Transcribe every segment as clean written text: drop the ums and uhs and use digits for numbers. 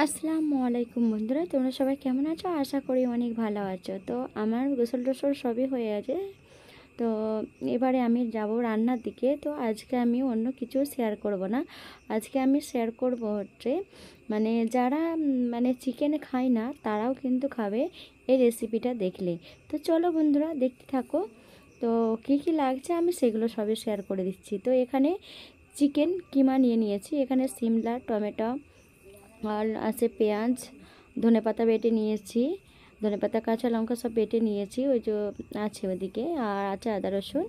আসসালামু আলাইকুম বন্ধুরা, তোমরা সবাই কেমন আছো? আশা করি অনেক ভালো আছো। তো আমার গোসল টোসল সবই হয়ে আছে। তো এবারে আমি যাব রান্নার দিকে। তো আজকে আমি অন্য কিছু শেয়ার করব না। আজকে আমি শেয়ার করব হচ্ছে যারা চিকেন খায় না তারাও কিন্তু খাবে এই রেসিপিটা দেখলে। তো চলো বন্ধুরা দেখতে থাকো। তো কী কী লাগছে আমি সেগুলো সবই শেয়ার করে দিচ্ছি। তো এখানে চিকেন কিমা নিয়ে নিয়েছি, এখানে সিমলা, টমেটো আর আছে পেঁয়াজ, ধনেপাতা বেটে নিয়েছি, ধনেপাতা, কাঁচা লঙ্কা সব বেটে নিয়েছি, ওই যে আছে ওদিকে। আর আছে আদা রসুন,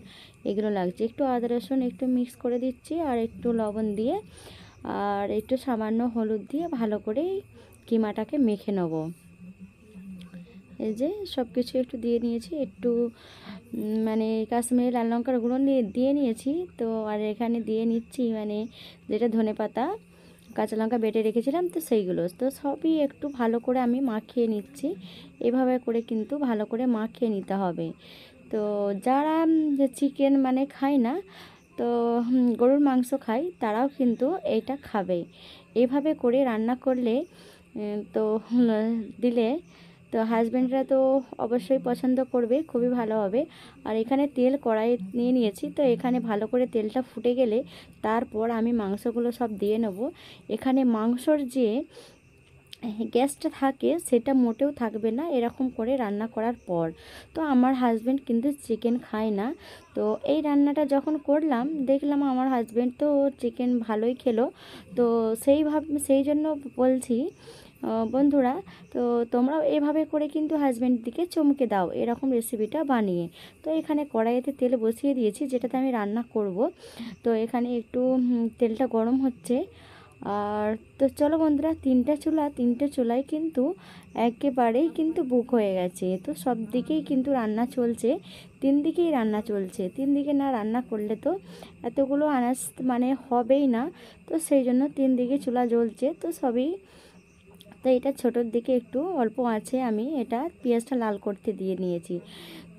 এগুলো লাগছে। একটু আদা রসুন একটু মিক্স করে দিচ্ছি আর একটু লবণ দিয়ে আর একটু সামান্য হলুদ দিয়ে ভালো করে কিমাটাকে মেখে নেব। এই যে সব কিছু একটু দিয়ে নিয়েছি, একটু কাশ্মীরি লাল লঙ্কার গুঁড়ো দিয়ে নিয়েছি। তো আর এখানে দিয়ে নিচ্ছি যেটা ধনেপাতা, কাঁচা লঙ্কা বেটে রেখেছিলাম, তো সেইগুলো তো সবই একটু ভালো করে আমি মাখিয়ে নিচ্ছি। এভাবে করে কিন্তু ভালো করে মাখিয়ে নিতে হবে। তো যারা চিকেন খায় না, তো গরুর মাংস খায়, তারাও কিন্তু এইটা খাবে। এভাবে করে রান্না করলে তো দিলে তো হাজব্যান্ডরা তো অবশ্যই পছন্দ করবে, খুবই ভালো হবে। আর এখানে তেল কড়াই নিয়ে নিয়েছি। তো এখানে ভালো করে তেলটা ফুটে গেলে তারপর আমি মাংসগুলো সব দিয়ে নেব। এখানে মাংসর যে গ্যাসটা থাকে সেটা মোটেও থাকবে না এরকম করে রান্না করার পর। তো আমার হাজব্যান্ড কিন্তু চিকেন খায় না। তো এই রান্নাটা যখন করলাম দেখলাম আমার হাজব্যান্ড তো চিকেন ভালোই খেলো। তো সেই জন্য বলছি বন্ধুরা, তো তোমরাও এভাবে করে কিন্তু হাজব্যান্ডদিকে চমকে দাও এরকম রেসিপিটা বানিয়ে। তো এখানে কড়াইতে তেল বসিয়ে দিয়েছি যেটাতে আমি রান্না করব। তো এখানে একটু তেলটা গরম হচ্ছে। আর তো চলো বন্ধুরা, তিনটে চুলায় কিন্তু একেবারেই কিন্তু বুক হয়ে গেছে। তো সব দিকেই কিন্তু রান্না চলছে, তিন দিকেই রান্না চলছে। তিন দিকে না রান্না করলে তো এতগুলো আনাজ হবেই না। তো সেই জন্য তিন দিকে চুলা জ্বলছে। তো সবই তো এটা ছোটোর দিকে একটু অল্প আছে, আমি এটা পেঁয়াজটা লাল করতে দিয়ে নিয়েছি।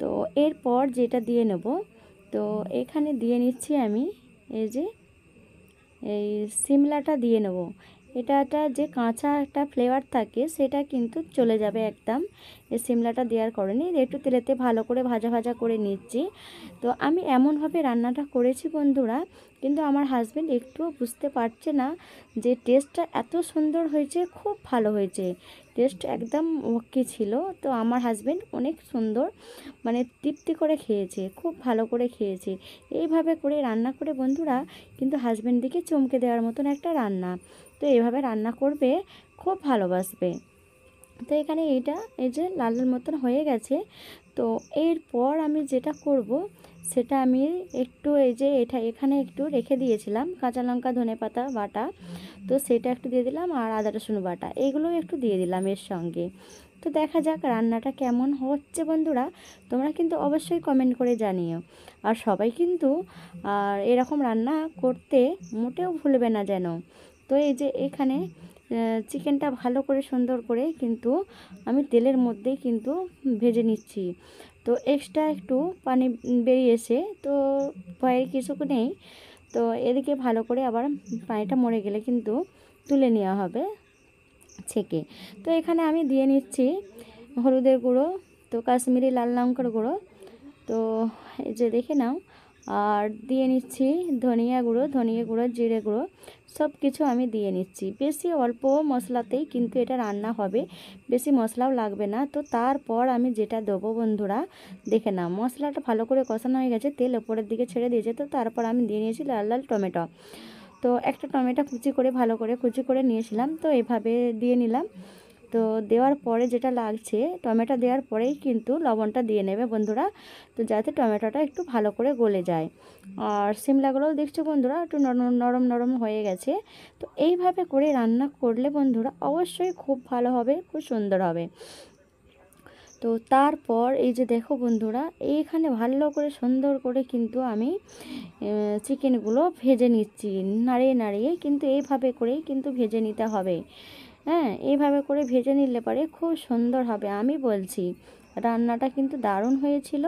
তো এরপর যেটা দিয়ে নেব, তো এখানে দিয়ে নিচ্ছি আমি এই যে এই সিমলাটা দিয়ে নেব। এটাটা যে কাঁচা একটা ফ্লেভার থাকে সেটা কিন্তু চলে যাবে একদম এই সিমলাটা দেওয়ার কারণে। একটু তেলেতে ভালো করে ভাজা ভাজা করে নিচ্ছি। তো আমি এমনভাবে রান্নাটা করেছি বন্ধুরা, কিন্তু আমার হাজব্যান্ড একটুও বুঝতে পারছে না যে টেস্টটা এত সুন্দর হয়েছে, খুব ভালো হয়েছে, টেস্ট একদম ওকে ছিল। তো আমার হাজব্যান্ড অনেক সুন্দর তৃপ্তি করে খেয়েছে, খুব ভালো করে খেয়েছে। এইভাবে করে রান্না করে বন্ধুরা কিন্তু হাজব্যান্ডদিকে চমকে দেওয়ার মতন একটা রান্না। তো এইভাবে রান্না করবে, খুব ভালোবাসবে। তো এখানে এই যে লাল লাল মতন হয়ে গেছে। তো এরপর আমি যেটা করব সেটা আমি একটু এখানে একটু রেখে দিয়েছিলাম কাঁচা লঙ্কা, ধনেপাতা বাটা, তো সেটা একটু দিয়ে দিলাম আর আদা রসুন বাটা এগুলো একটু দিয়ে দিলাম এর সঙ্গে। তো দেখা যাক রান্নাটা কেমন হচ্ছে বন্ধুরা, তোমরা কিন্তু অবশ্যই কমেন্ট করে জানিও। আর সবাই কিন্তু এরকম রান্না করতে মোটেও ভুলবে না যেন। তো এই যে এখানে চিকেনটা ভালো করে সুন্দর করে কিন্তু আমি তেলের মধ্যেই কিন্তু ভেজে নিচ্ছি। তো এক্সট্রা একটু পানি বেরিয়েছে, তো ভয়ের কিছু নেই। তো এদিকে ভালো করে আবার পানিটা মরে গেলে কিন্তু তুলে নেওয়া হবে ছেঁকে। তো এখানে আমি দিয়ে নিচ্ছি হলুদের গুঁড়ো, তো কাশ্মীরি লাল লঙ্কার গুঁড়ো, তো এই যে দেখে নাও। আর দিয়ে নিচ্ছি ধনিয়া গুঁড়ো, জিরে গুঁড়ো, সব কিছু আমি দিয়ে নিচ্ছি। বেশি অল্প মশলাতেই কিন্তু এটা রান্না হবে, বেশি মশলাও লাগবে না। তো তারপর আমি যেটা দেবো বন্ধুরা দেখে নাও, মশলাটা ভালো করে কষানো হয়ে গেছে, তেল ওপরের দিকে ছেড়ে দিয়েছে। তো তারপর আমি দিয়ে নিয়েছি লাল লাল টমেটো। তো একটা টমেটো ভালো করে কুচি করে নিয়েছিলাম, তো এভাবে দিয়ে নিলাম। তো দেওয়ার পরে যেটা লাগছে, টমেটো দেওয়ার পরেই কিন্তু লবণটা দিয়ে নেবে বন্ধুরা, তো যাতে টমেটোটা একটু ভালো করে গলে যায়। আর সিমলাগুলোও দেখছো বন্ধুরা একটু নরম নরম হয়ে গেছে। তো এইভাবে করে রান্না করলে বন্ধুরা অবশ্যই খুব ভালো হবে, খুব সুন্দর হবে। তো তারপর এই যে দেখো বন্ধুরা, এইখানে ভালো করে সুন্দর করে কিন্তু আমি চিকেনগুলো ভেজে নিচ্ছি, নাড়িয়ে নাড়িয়ে কিন্তু এইভাবে করেই কিন্তু ভেজে নিতে হবে। হ্যাঁ, এইভাবে করে ভেজে নিলে পরে খুব সুন্দর হবে, আমি বলছি। রান্নাটা কিন্তু দারুণ হয়েছিল।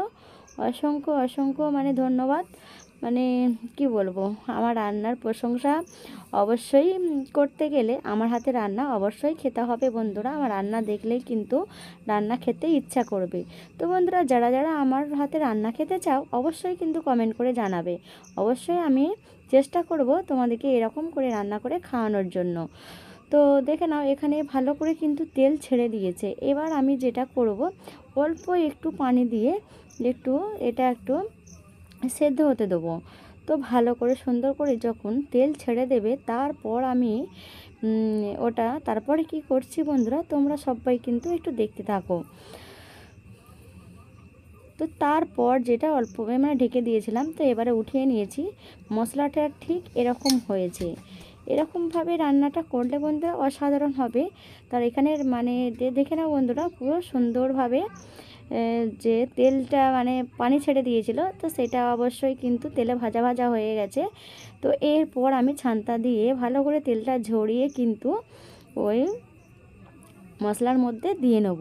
অসংখ্য অসংখ্য ধন্যবাদ মানে কি বলবো, আমার রান্নার প্রশংসা অবশ্যই করতে গেলে আমার হাতে রান্না অবশ্যই খেতে হবে বন্ধুরা। আমার রান্না দেখলেই কিন্তু রান্না খেতে ইচ্ছা করবে। তো বন্ধুরা, যারা যারা আমার হাতে রান্না খেতে চাও অবশ্যই কিন্তু কমেন্ট করে জানাবে। অবশ্যই আমি চেষ্টা করব তোমাদেরকে এরকম করে রান্না করে খাওয়ানোর জন্য। তো দেখে নাও, এখানে ভালো করে কিন্তু তেল ছেড়ে দিয়েছে। এবার আমি যেটা করব, অল্প একটু পানি দিয়ে একটু সেদ্ধ হতে দেবো। তো ভালো করে সুন্দর করে যখন তেল ছেড়ে দেবে, তারপর আমি তারপরে কি করছি বন্ধুরা, তোমরা সবাই কিন্তু একটু দেখতে থাকো। তো তারপর যেটা অল্প মানে ঢেকে দিয়েছিলাম, তো এবারে উঠিয়ে নিয়েছি। মশলাটা ঠিক এরকম হয়েছে। এরকমভাবে রান্নাটা করলে বন্ধুরা অসাধারণ হবে। তার এখানের মানে দেখে নাও বন্ধুরা, পুরো সুন্দরভাবে যে তেলটা মানে পানি ছেড়ে দিয়েছিল, তো সেটা অবশ্যই কিন্তু তেলে ভাজা ভাজা হয়ে গেছে। তো এরপর আমি ছান্তা দিয়ে ভালো করে তেলটা ঝরিয়ে কিন্তু ওই মশলার মধ্যে দিয়ে নেব।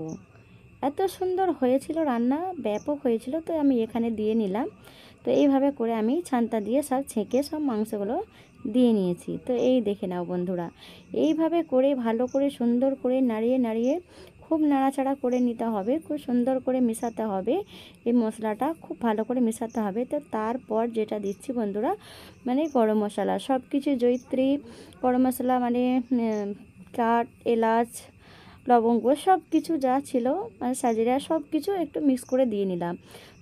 এত সুন্দর হয়েছিল রান্না, ব্যাপক হয়েছিল। তো আমি এখানে দিয়ে নিলাম। তো এইভাবে করে আমি ছান্তা দিয়ে সব ছেঁকে সব মাংসগুলো দিয়ে নিয়েছি। তো এই দেখে নাও বন্ধুরা, এইভাবে করে ভালো করে সুন্দর করে নাড়িয়ে নাড়িয়ে খুব নাড়াচাড়া করে নিতে হবে, খুব সুন্দর করে মেশাতে হবে। এই মশলাটা খুব ভালো করে মেশাতে হবে। তো তারপর যেটা দিচ্ছি বন্ধুরা, মানে গরম মশলা, সব কিছু জয়িত্রী গরম মশলা, মানে কাঠ, এলাচ, লবঙ্গ, সব কিছু যা ছিল মানে সাজিরা, সব কিছু একটু মিক্স করে দিয়ে নিলাম।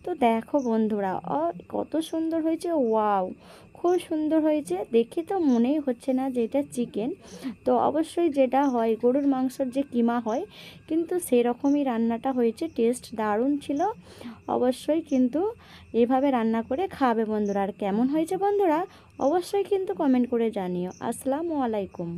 তো দেখো বন্ধুরা, কত সুন্দর হয়েছে, ওয়াও, খুব সুন্দর হয়েছে। দেখে তো মনেই হচ্ছে না যে এটা চিকেন। তো অবশ্যই যেটা হয় গরুর মাংসর যে কিমা হয়, কিন্তু সেরকমই রান্নাটা হয়েছে। টেস্ট দারুণ ছিল। অবশ্যই কিন্তু এভাবে রান্না করে খাবে বন্ধুরা। আর কেমন হয়েছে বন্ধুরা অবশ্যই কিন্তু কমেন্ট করে জানিও। আসসালামু আলাইকুম।